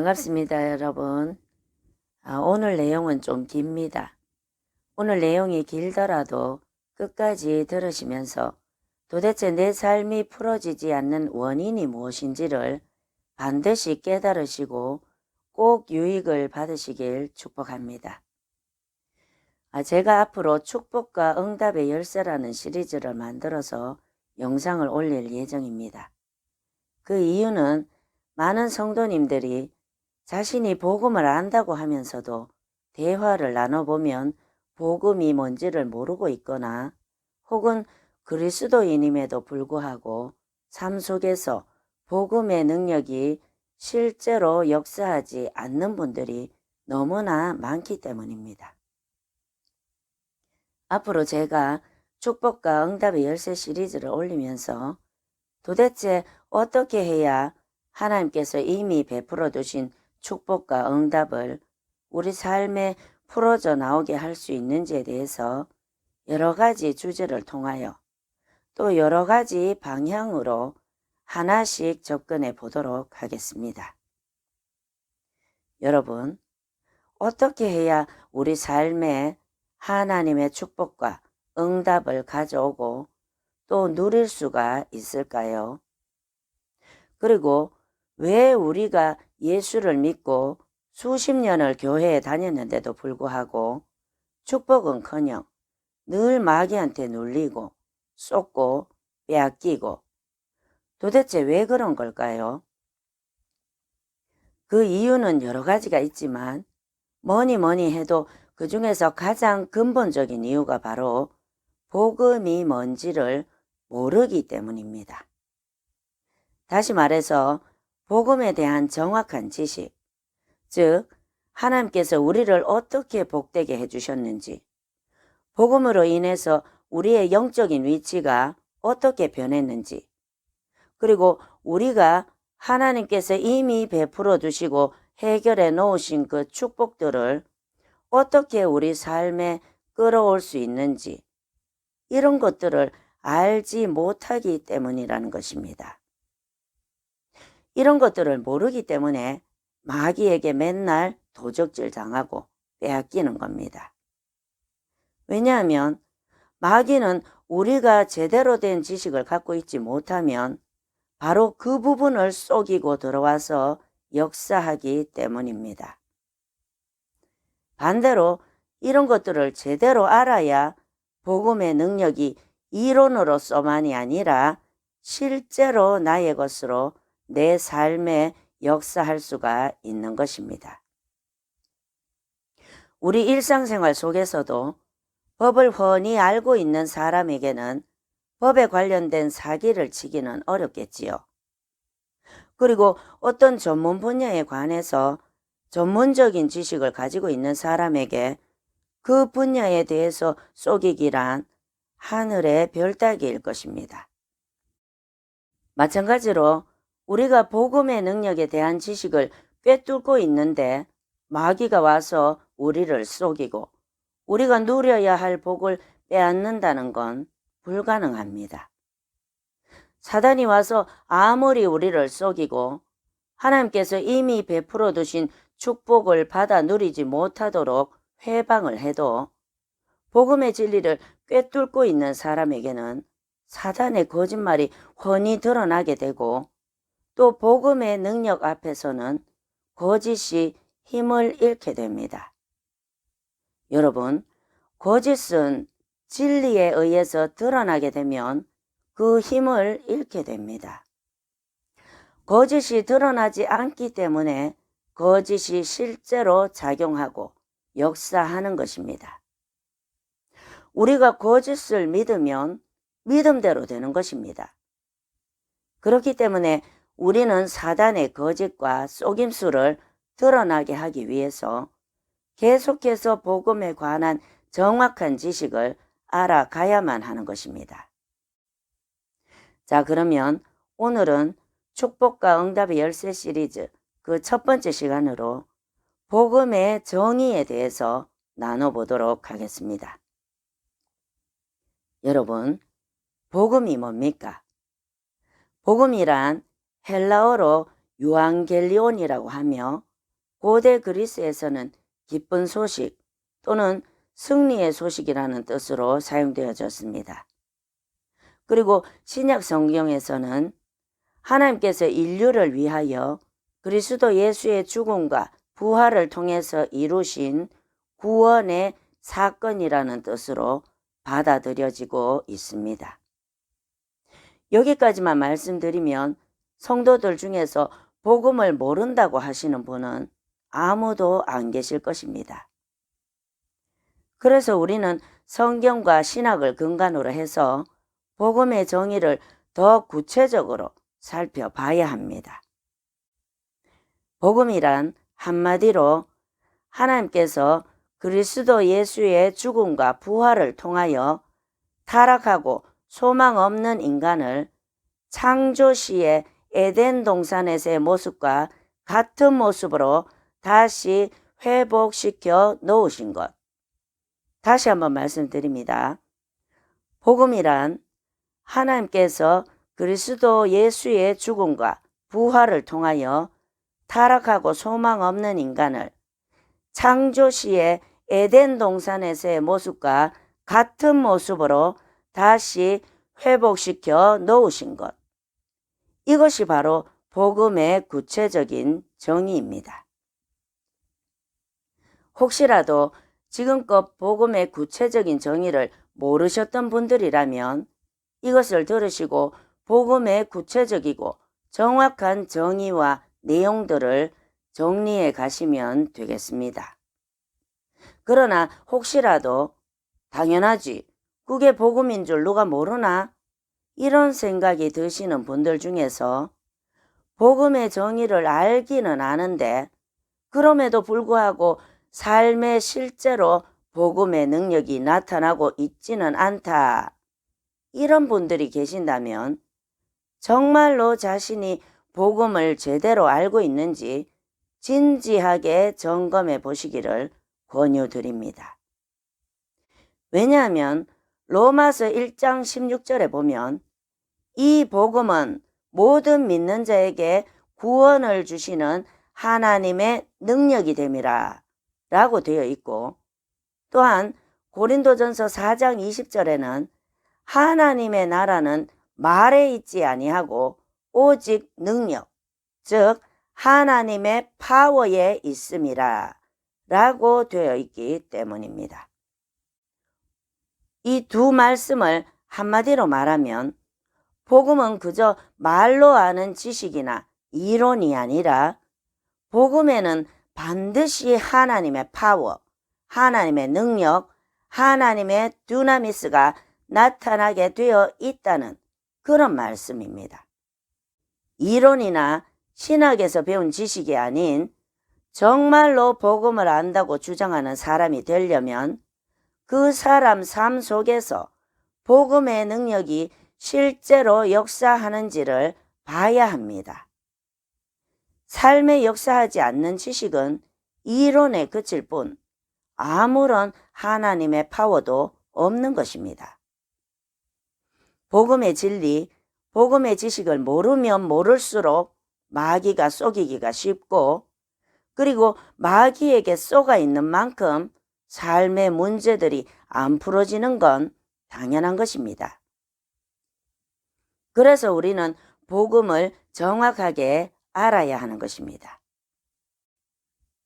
반갑습니다, 여러분. 오늘 내용은 좀 깁니다. 오늘 내용이 길더라도 끝까지 들으시면서 도대체 내 삶이 풀어지지 않는 원인이 무엇인지를 반드시 깨달으시고 꼭 유익을 받으시길 축복합니다. 제가 앞으로 축복과 응답의 열쇠라는 시리즈를 만들어서 영상을 올릴 예정입니다. 그 이유는 많은 성도님들이 자신이 복음을 안다고 하면서도 대화를 나눠보면 복음이 뭔지를 모르고 있거나 혹은 그리스도인임에도 불구하고 삶 속에서 복음의 능력이 실제로 역사하지 않는 분들이 너무나 많기 때문입니다. 앞으로 제가 축복과 응답의 열쇠 시리즈를 올리면서 도대체 어떻게 해야 하나님께서 이미 베풀어 두신 축복과 응답을 우리 삶에 풀어져 나오게 할 수 있는지에 대해서 여러 가지 주제를 통하여 또 여러 가지 방향으로 하나씩 접근해 보도록 하겠습니다. 여러분, 어떻게 해야 우리 삶에 하나님의 축복과 응답을 가져오고 또 누릴 수가 있을까요? 그리고 왜 우리가 예수를 믿고 수십 년을 교회에 다녔는데도 불구하고 축복은커녕 늘 마귀한테 눌리고 쏟고 빼앗기고 도대체 왜 그런 걸까요? 그 이유는 여러 가지가 있지만 뭐니 해도 그 중에서 가장 근본적인 이유가 바로 복음이 뭔지를 모르기 때문입니다. 다시 말해서 복음에 대한 정확한 지식, 즉 하나님께서 우리를 어떻게 복되게 해주셨는지, 복음으로 인해서 우리의 영적인 위치가 어떻게 변했는지, 그리고 우리가 하나님께서 이미 베풀어 두시고 해결해 놓으신 그 축복들을 어떻게 우리 삶에 끌어올 수 있는지, 이런 것들을 알지 못하기 때문이라는 것입니다. 이런 것들을 모르기 때문에 마귀에게 맨날 도적질 당하고 빼앗기는 겁니다. 왜냐하면 마귀는 우리가 제대로 된 지식을 갖고 있지 못하면 바로 그 부분을 속이고 들어와서 역사하기 때문입니다. 반대로 이런 것들을 제대로 알아야 복음의 능력이 이론으로서만이 아니라 실제로 나의 것으로 내 삶에 역사할 수가 있는 것입니다. 우리 일상생활 속에서도 법을 훤히 알고 있는 사람에게는 법에 관련된 사기를 치기는 어렵겠지요. 그리고 어떤 전문 분야에 관해서 전문적인 지식을 가지고 있는 사람에게 그 분야에 대해서 속이기란 하늘의 별 따기일 것입니다. 마찬가지로 우리가 복음의 능력에 대한 지식을 꿰뚫고 있는데 마귀가 와서 우리를 속이고 우리가 누려야 할 복을 빼앗는다는 건 불가능합니다. 사단이 와서 아무리 우리를 속이고 하나님께서 이미 베풀어 두신 축복을 받아 누리지 못하도록 회방을 해도 복음의 진리를 꿰뚫고 있는 사람에게는 사단의 거짓말이 훤히 드러나게 되고 또 복음의 능력 앞에서는 거짓이 힘을 잃게 됩니다. 여러분, 거짓은 진리에 의해서 드러나게 되면 그 힘을 잃게 됩니다. 거짓이 드러나지 않기 때문에 거짓이 실제로 작용하고 역사하는 것입니다. 우리가 거짓을 믿으면 믿음대로 되는 것입니다. 그렇기 때문에 우리는 사단의 거짓과 속임수를 드러나게 하기 위해서 계속해서 복음에 관한 정확한 지식을 알아가야만 하는 것입니다. 자, 그러면 오늘은 축복과 응답의 열쇠 시리즈 그 첫 번째 시간으로 복음의 정의에 대해서 나눠보도록 하겠습니다. 여러분, 복음이 뭡니까? 복음이란 헬라어로 유앙겔리온이라고 하며 고대 그리스에서는 기쁜 소식 또는 승리의 소식이라는 뜻으로 사용되어졌습니다. 그리고 신약 성경에서는 하나님께서 인류를 위하여 그리스도 예수의 죽음과 부활을 통해서 이루신 구원의 사건이라는 뜻으로 받아들여지고 있습니다. 여기까지만 말씀드리면 성도들 중에서 복음을 모른다고 하시는 분은 아무도 안 계실 것입니다. 그래서 우리는 성경과 신학을 근간으로 해서 복음의 정의를 더 구체적으로 살펴봐야 합니다. 복음이란 한마디로 하나님께서 그리스도 예수의 죽음과 부활을 통하여 타락하고 소망 없는 인간을 창조 시의 에덴 동산에서의 모습과 같은 모습으로 다시 회복시켜 놓으신 것. 다시 한번 말씀드립니다. 복음이란 하나님께서 그리스도 예수의 죽음과 부활을 통하여 타락하고 소망 없는 인간을 창조 시의 에덴 동산에서의 모습과 같은 모습으로 다시 회복시켜 놓으신 것. 이것이 바로 복음의 구체적인 정의입니다. 혹시라도 지금껏 복음의 구체적인 정의를 모르셨던 분들이라면 이것을 들으시고 복음의 구체적이고 정확한 정의와 내용들을 정리해 가시면 되겠습니다. 그러나 혹시라도 당연하지, 그게 복음인 줄 누가 모르나? 이런 생각이 드시는 분들 중에서 복음의 정의를 알기는 아는데 그럼에도 불구하고 삶에 실제로 복음의 능력이 나타나고 있지는 않다. 이런 분들이 계신다면 정말로 자신이 복음을 제대로 알고 있는지 진지하게 점검해 보시기를 권유드립니다. 왜냐하면 로마서 1장 16절에 보면 이 복음은 모든 믿는 자에게 구원을 주시는 하나님의 능력이 됨이라 라고 되어 있고, 또한 고린도전서 4장 20절에는 하나님의 나라는 말에 있지 아니하고 오직 능력, 즉 하나님의 파워에 있음이라 라고 되어 있기 때문입니다. 이 두 말씀을 한마디로 말하면 복음은 그저 말로 아는 지식이나 이론이 아니라 복음에는 반드시 하나님의 파워, 하나님의 능력, 하나님의 두나미스가 나타나게 되어 있다는 그런 말씀입니다. 이론이나 신학에서 배운 지식이 아닌 정말로 복음을 안다고 주장하는 사람이 되려면 그 사람 삶 속에서 복음의 능력이 실제로 역사하는지를 봐야 합니다. 삶에 역사하지 않는 지식은 이론에 그칠 뿐 아무런 하나님의 파워도 없는 것입니다. 복음의 진리, 복음의 지식을 모르면 모를수록 마귀가 속이기가 쉽고, 그리고 마귀에게 쏘가 있는 만큼 삶의 문제들이 안 풀어지는 건 당연한 것입니다. 그래서 우리는 복음을 정확하게 알아야 하는 것입니다.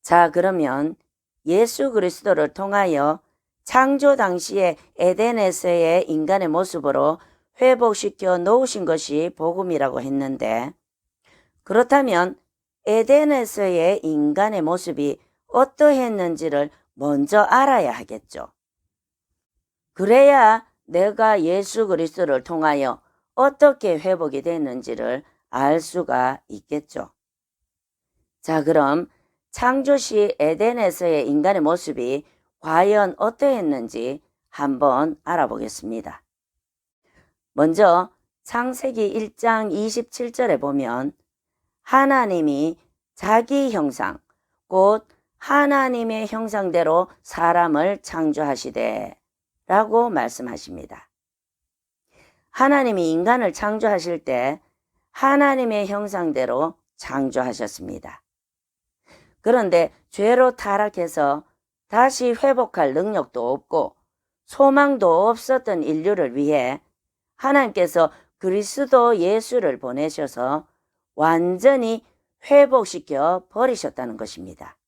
자, 그러면 예수 그리스도를 통하여 창조 당시의 에덴에서의 인간의 모습으로 회복시켜 놓으신 것이 복음이라고 했는데, 그렇다면 에덴에서의 인간의 모습이 어떠했는지를 먼저 알아야 하겠죠. 그래야 내가 예수 그리스도를 통하여 어떻게 회복이 됐는지를 알 수가 있겠죠. 자, 그럼 창조시 에덴에서의 인간의 모습이 과연 어떠했는지 한번 알아보겠습니다. 먼저 창세기 1장 27절에 보면 하나님이 자기 형상, 곧 하나님의 형상대로 사람을 창조하시되 라고 말씀하십니다. 하나님이 인간을 창조하실 때 하나님의 형상대로 창조하셨습니다. 그런데 죄로 타락해서 다시 회복할 능력도 없고 소망도 없었던 인류를 위해 하나님께서 그리스도 예수를 보내셔서 완전히 회복시켜 버리셨다는 것입니다.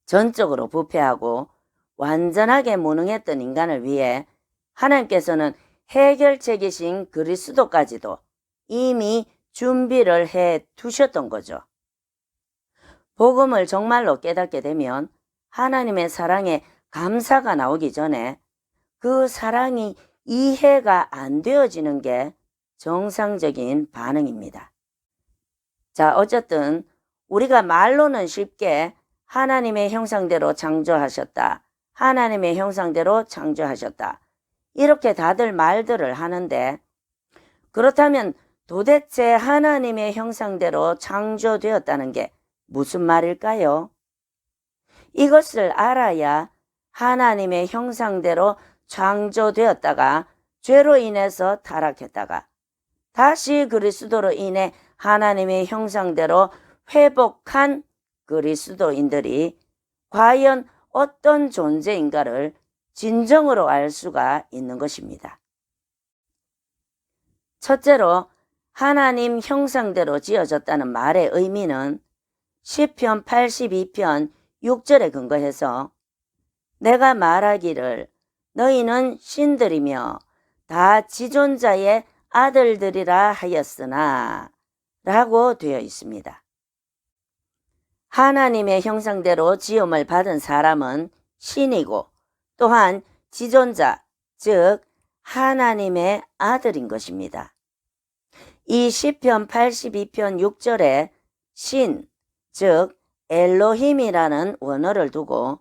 전적으로 부패하고 완전하게 무능했던 인간을 위해 하나님께서는 해결책이신 그리스도까지도 이미 준비를 해 두셨던 거죠. 복음을 정말로 깨닫게 되면 하나님의 사랑에 감사가 나오기 전에 그 사랑이 이해가 안 되어지는 게 정상적인 반응입니다. 자, 어쨌든 우리가 말로는 쉽게 하나님의 형상대로 창조하셨다. 하나님의 형상대로 창조하셨다. 이렇게 다들 말들을 하는데 그렇다면 도대체 하나님의 형상대로 창조되었다는 게 무슨 말일까요? 이것을 알아야 하나님의 형상대로 창조되었다가 죄로 인해서 타락했다가 다시 그리스도로 인해 하나님의 형상대로 회복한 그리스도인들이 과연 어떤 존재인가를 진정으로 알 수가 있는 것입니다. 첫째로 하나님 형상대로 지어졌다는 말의 의미는 시편 82편 6절에 근거해서 내가 말하기를 너희는 신들이며 다 지존자의 아들들이라 하였으나 라고 되어 있습니다. 하나님의 형상대로 지음을 받은 사람은 신이고 또한 지존자, 즉 하나님의 아들인 것입니다. 이 시편 82편 6절에 신, 즉 엘로힘이라는 원어를 두고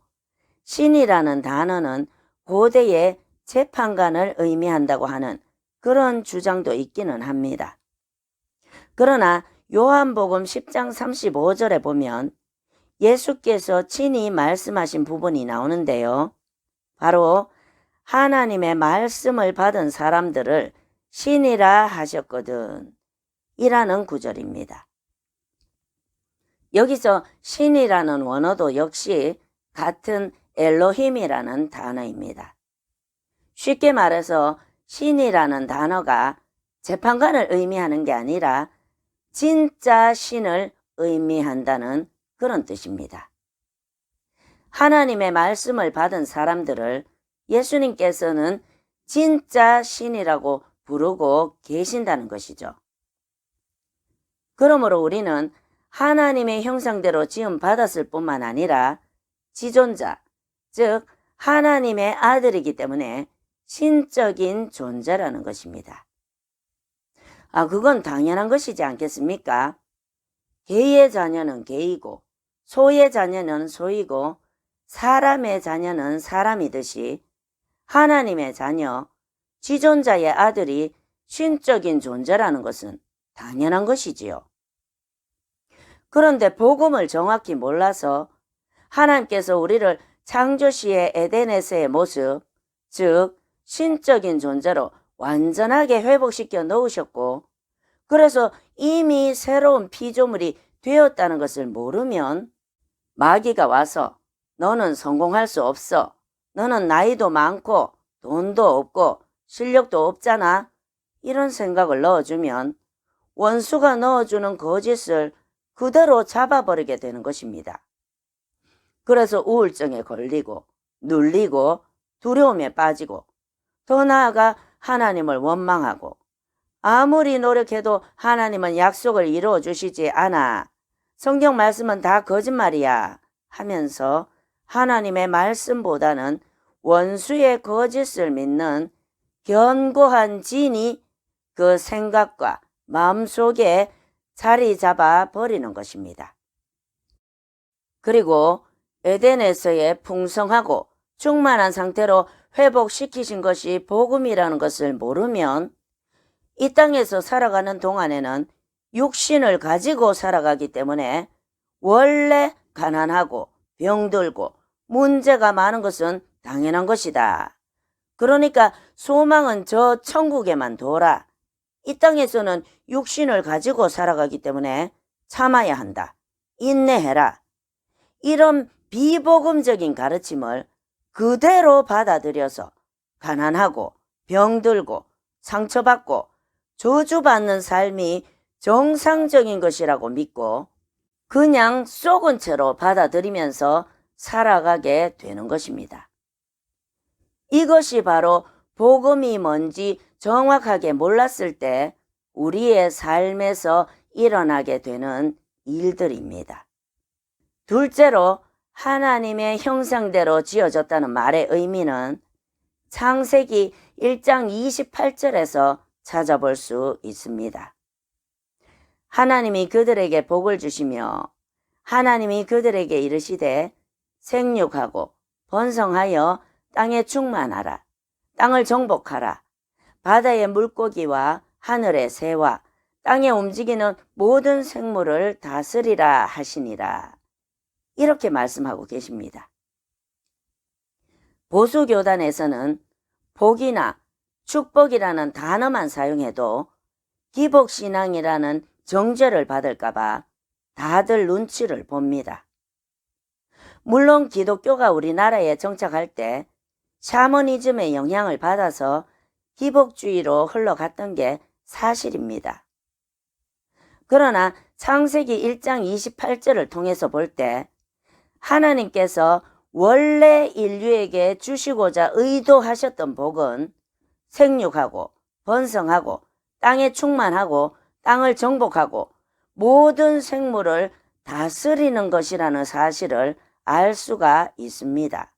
신이라는 단어는 고대의 재판관을 의미한다고 하는 그런 주장도 있기는 합니다. 그러나 요한복음 10장 35절에 보면 예수께서 친히 말씀하신 부분이 나오는데요. 바로 하나님의 말씀을 받은 사람들을 신이라 하셨거든 이라는 구절입니다. 여기서 신이라는 원어도 역시 같은 엘로힘이라는 단어입니다. 쉽게 말해서 신이라는 단어가 재판관을 의미하는 게 아니라 진짜 신을 의미한다는 그런 뜻입니다. 하나님의 말씀을 받은 사람들을 예수님께서는 진짜 신이라고 부르고 계신다는 것이죠. 그러므로 우리는 하나님의 형상대로 지음 받았을 뿐만 아니라 지존자, 즉 하나님의 아들이기 때문에 신적인 존재라는 것입니다. 그건 당연한 것이지 않겠습니까? 개의 자녀는 개이고 소의 자녀는 소이고 사람의 자녀는 사람이듯이 하나님의 자녀, 지존자의 아들이 신적인 존재라는 것은 당연한 것이지요. 그런데 복음을 정확히 몰라서 하나님께서 우리를 창조시의 에덴에서의 모습, 즉 신적인 존재로 완전하게 회복시켜 놓으셨고 그래서 이미 새로운 피조물이 되었다는 것을 모르면 마귀가 와서 너는 성공할 수 없어. 너는 나이도 많고 돈도 없고 실력도 없잖아. 이런 생각을 넣어주면 원수가 넣어주는 거짓을 그대로 잡아버리게 되는 것입니다. 그래서 우울증에 걸리고 눌리고 두려움에 빠지고 더 나아가 하나님을 원망하고 아무리 노력해도 하나님은 약속을 이루어 주시지 않아. 성경 말씀은 다 거짓말이야 하면서 하나님의 말씀보다는 원수의 거짓을 믿는 견고한 진이 그 생각과 마음속에 자리 잡아 버리는 것입니다. 그리고 에덴에서의 풍성하고 충만한 상태로 회복시키신 것이 복음이라는 것을 모르면 이 땅에서 살아가는 동안에는 육신을 가지고 살아가기 때문에 원래 가난하고 병들고 문제가 많은 것은 당연한 것이다. 그러니까 소망은 저 천국에만 둬라. 이 땅에서는 육신을 가지고 살아가기 때문에 참아야 한다. 인내해라. 이런 비복음적인 가르침을 그대로 받아들여서 가난하고 병들고 상처받고 저주받는 삶이 정상적인 것이라고 믿고 그냥 썩은 채로 받아들이면서 살아가게 되는 것입니다. 이것이 바로 복음이 뭔지 정확하게 몰랐을 때 우리의 삶에서 일어나게 되는 일들입니다. 둘째로 하나님의 형상대로 지어졌다는 말의 의미는 창세기 1장 28절에서 찾아볼 수 있습니다. 하나님이 그들에게 복을 주시며 하나님이 그들에게 이르시되 생육하고 번성하여 땅에 충만하라. 땅을 정복하라. 바다의 물고기와 하늘의 새와 땅에 움직이는 모든 생물을 다스리라 하시니라. 이렇게 말씀하고 계십니다. 보수교단에서는 복이나 축복이라는 단어만 사용해도 기복신앙이라는 정죄를 받을까봐 다들 눈치를 봅니다. 물론 기독교가 우리나라에 정착할 때 샤머니즘의 영향을 받아서 기복주의로 흘러갔던 게 사실입니다. 그러나 창세기 1장 28절을 통해서 볼 때 하나님께서 원래 인류에게 주시고자 의도하셨던 복은 생육하고 번성하고 땅에 충만하고 땅을 정복하고 모든 생물을 다스리는 것이라는 사실을 알 수가 있습니다.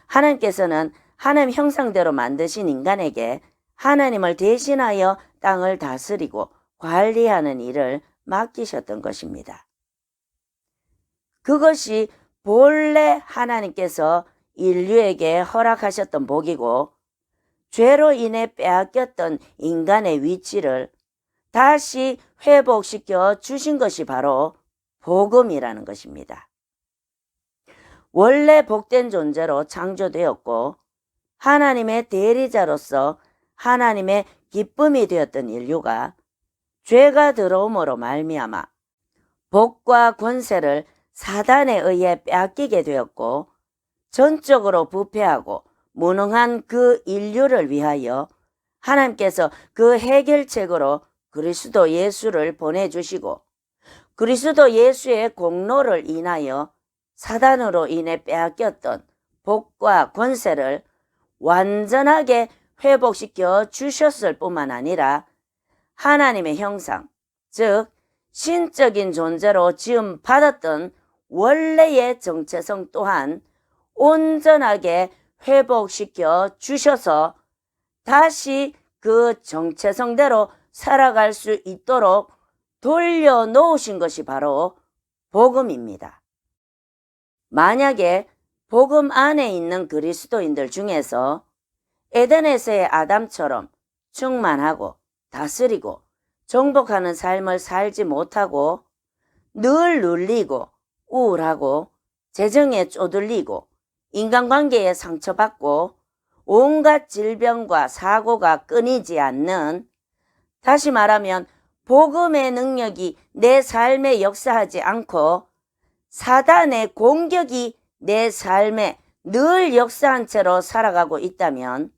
하나님께서는 하나님 형상대로 만드신 인간에게 하나님을 대신하여 땅을 다스리고 관리하는 일을 맡기셨던 것입니다. 그것이 본래 하나님께서 인류에게 허락하셨던 복이고 죄로 인해 빼앗겼던 인간의 위치를 다시 회복시켜 주신 것이 바로 복음이라는 것입니다. 원래 복된 존재로 창조되었고 하나님의 대리자로서 하나님의 기쁨이 되었던 인류가 죄가 들어옴으로 말미암아 복과 권세를 사단에 의해 빼앗기게 되었고 전적으로 부패하고 무능한 그 인류를 위하여 하나님께서 그 해결책으로 그리스도 예수를 보내주시고 그리스도 예수의 공로를 인하여 사단으로 인해 빼앗겼던 복과 권세를 완전하게 회복시켜 주셨을 뿐만 아니라 하나님의 형상, 즉 신적인 존재로 지음 받았던 원래의 정체성 또한 온전하게 회복시켜 주셔서 다시 그 정체성대로 살아갈 수 있도록 돌려놓으신 것이 바로 복음입니다. 만약에 복음 안에 있는 그리스도인들 중에서 에덴에서의 아담처럼 충만하고 다스리고 정복하는 삶을 살지 못하고 늘 눌리고 우울하고 재정에 쪼들리고 인간관계에 상처받고 온갖 질병과 사고가 끊이지 않는, 다시 말하면 복음의 능력이 내 삶에 역사하지 않고 사단의 공격이 내 삶에 늘 역사한 채로 살아가고 있다면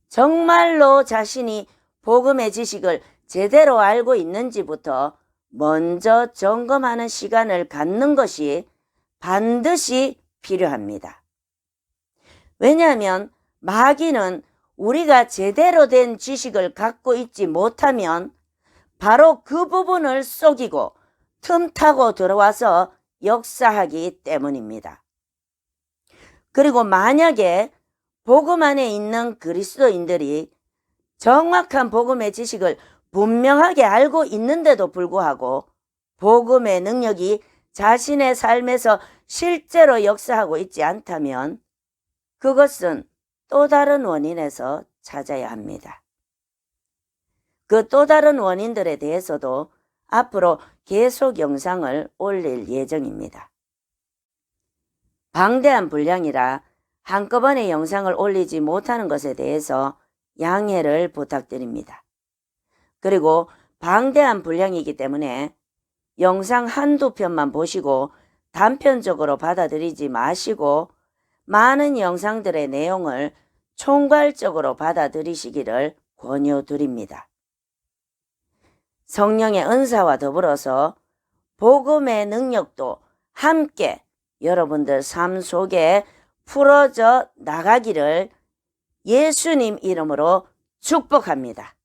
정말로 자신이 복음의 지식을 제대로 알고 있는지부터 먼저 점검하는 시간을 갖는 것이 반드시 필요합니다. 왜냐하면 마귀는 우리가 제대로 된 지식을 갖고 있지 못하면 바로 그 부분을 속이고 틈타고 들어와서 역사하기 때문입니다. 그리고 만약에 복음 안에 있는 그리스도인들이 정확한 복음의 지식을 분명하게 알고 있는데도 불구하고 복음의 능력이 자신의 삶에서 실제로 역사하고 있지 않다면 그것은 또 다른 원인에서 찾아야 합니다. 그 또 다른 원인들에 대해서도 앞으로 계속 영상을 올릴 예정입니다. 방대한 분량이라 한꺼번에 영상을 올리지 못하는 것에 대해서 양해를 부탁드립니다. 그리고 방대한 분량이기 때문에 영상 한두 편만 보시고 단편적으로 받아들이지 마시고 많은 영상들의 내용을 총괄적으로 받아들이시기를 권유드립니다. 성령의 은사와 더불어서 복음의 능력도 함께 여러분들 삶 속에 풀어져 나가기를 예수님 이름으로 축복합니다.